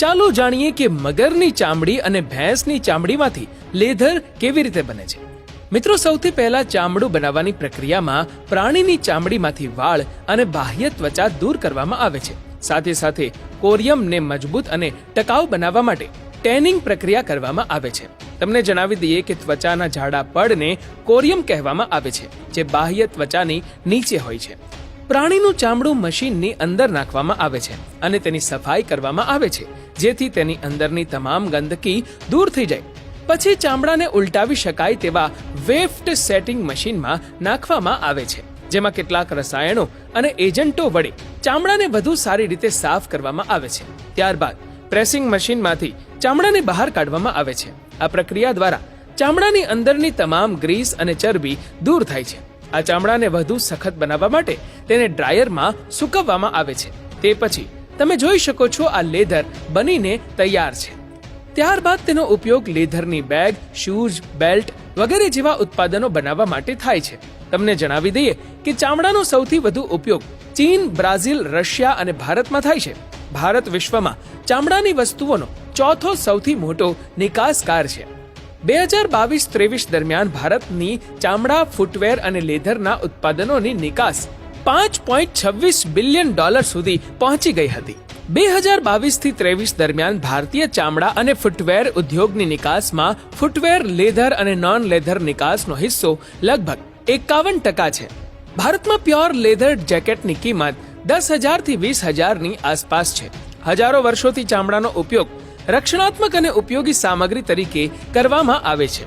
ચાલો જાણીએ કે મગરની ચામડી અને ભેંસની ચામડીમાંથી લેધર કેવી રીતે બને છે। મિત્રો, સૌથી પહેલા ચામડું બનાવવાની પ્રક્રિયામાં પ્રાણીની ચામડીમાંથી વાળ અને બાહ્ય ત્વચા દૂર કરવામાં આવે છે। સાથે સાથે કોરિયમને મજબૂત અને ટકાઉ બનાવવા માટે ટેનિંગ પ્રક્રિયા કરવામાં આવે છે। તમને જણાવી દઈએ કે ત્વચાના જાડા પડને કોરિયમ કહેવામાં આવે છે, જે બાહ્ય ત્વચાની નીચે હોય છે। પ્રાણીનું ચામડું મશીનની અંદર નાખવામાં આવે છે અને તેની સફાઈ કરવામાં આવે છે, જેથી તેની અંદરની તમામ ગંદકી દૂર થઈ જાય। પછી ચામડાને ઉલટાવી શકાય તેવા વેફ્ટ સેટિંગ મશીનમાં નાખવામાં આવે છે, જેમાં કેટલાક રસાયણો અને એજન્ટો વડે ચામડાને વધુ સારી રીતે સાફ કરવામાં આવે છે। ત્યારબાદ પ્રેસિંગ મશીનમાંથી ચામડાને બહાર કાઢવામાં આવે છે। આ પ્રક્રિયા દ્વારા ચામડાની અંદરની તમામ ગ્રીસ અને ચરબી દૂર થાય છે। આ ચામડાને વધુ સખત બનાવવા માટે તેને ડ્રાયરમાં સૂકવવામાં આવે છે। તે પછી તમે જોઈ શકો છો આ લેધર બનીને તૈયાર છે। ત્યારબાદ તેનો ઉપયોગ લેધરની બેગ, શૂઝ, બેલ્ટ વગેરે જેવા ઉત્પાદનો બનાવવા માટે થાય છે। તમને જણાવી દઈએ કે ચામડાનો સૌથી વધુ ઉપયોગ ચીન, બ્રાઝિલ, રશિયા અને ભારતમાં થાય છે। ભારત વિશ્વમાં ચામડાની વસ્તુઓનો ચોથો સૌથી મોટો નિકાસકાર છે। 2022-23 દરમિયાન ભારતની ચામડા, ફૂટવેર અને લેધરના ઉત્પાદનોની નિકાસ $5.26 બિલિયન સુધી પહોંચી ગઈ હતી। 2022-23 દરમિયાન ભારતીય ચામડા અને ફૂટવેર ઉદ્યોગની નિકાસમાં ફૂટવેર, લેધર અને નોન લેધર નિકાસનો હિસ્સો લગભગ 51% છે। ભારતમાં પ્યોર લેધર જેકેટની કિંમત 10,000 થી 20,000ની આસપાસ છે। હજારો વર્ષોથી ચામડાનો ઉપયોગ રક્ષણાત્મક અને ઉપયોગી સામગ્રી તરીકે કરવામાં આવે છે।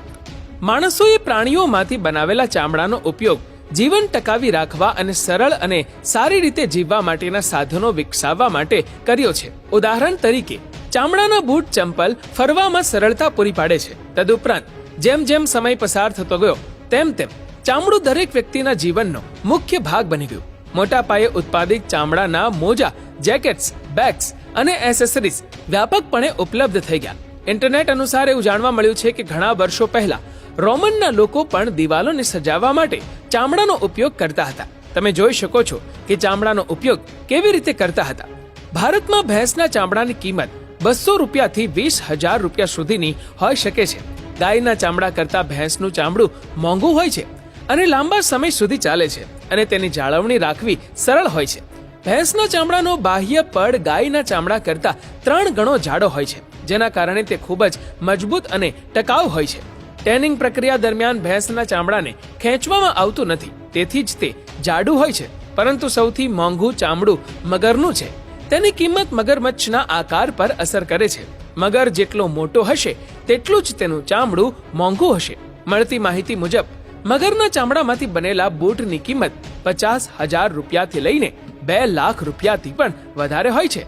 માણસોએ પ્રાણીઓમાંથી બનાવેલા ચામડાનો ઉપયોગ જીવન ટકાવી રાખવા અને સરળ અને સારી રીતે જીવવા માટેના સાધનો વિકસાવવા માટે કર્યો છે। ઉદાહરણ તરીકે, ચામડાના બૂટ, ચંપલ ફરવામાં સરળતા પૂરી પાડે છે। તદુપરાંત જેમ જેમ સમય પસાર થતો ગયો તેમ તેમ ચામડું દરેક વ્યક્તિના જીવનનો મુખ્ય ભાગ બની ગયું। મોટા પાયે ઉત્પાદિત ચામડાના મોજા, જેકેટ્સ, બેગ્સ અને એસેસરીઝ વ્યાપકપણે ઉપલબ્ધ થઈ ગયા। ઇન્ટરનેટ અનુસાર એવું જાણવા મળ્યું છે કે ઘણા વર્ષો પહેલા રોમનના લોકો પણ દિવાલોને સજાવવા માટે ચામડાનો ઉપયોગ કરતા હતા। તમે જોઈ શકો છો કે ચામડાનો ઉપયોગ કેવી રીતે કરતા હતા। ભારતમાં ભેંસના ચામડાની કિંમત $200 થી $20,000 સુધીની હોઈ શકે છે। ગાયના ચામડા કરતાં ભેંસનું ચામડું મોંઘું હોય છે અને લાંબા સમય સુધી ચાલે છે અને તેની જાળવણી રાખવી સરળ હોય છે। ભેંસના ચામડાનો બાહ્ય પડ ગાયના ચામડા કરતાં 3 ગણો જાડો હોય છે, જેના કારણે તે ખૂબ જ મજબૂત અને ટકાઉ હોય છે। ટેનિંગ પ્રક્રિયા દરમિયાન ભેંસના ચામડાને ખેંચવામાં આવતું નથી, તેથી જ તે જાડું હોય છે। પરંતુ સૌથી મોંઘું ચામડું મગરનું છે। તેની કિંમત મગરમચ્છના આકાર પર અસર કરે છે। મગર જેટલો મોટો હશે તેટલું જ તેનું ચામડું મોંઘું હશે। મળતી માહિતી મુજબ મગરના ચામડામાંથી બનેલા બૂટની કિંમત $50,000 થી લઈને $2 લાખ પણ વધારે હોય છે।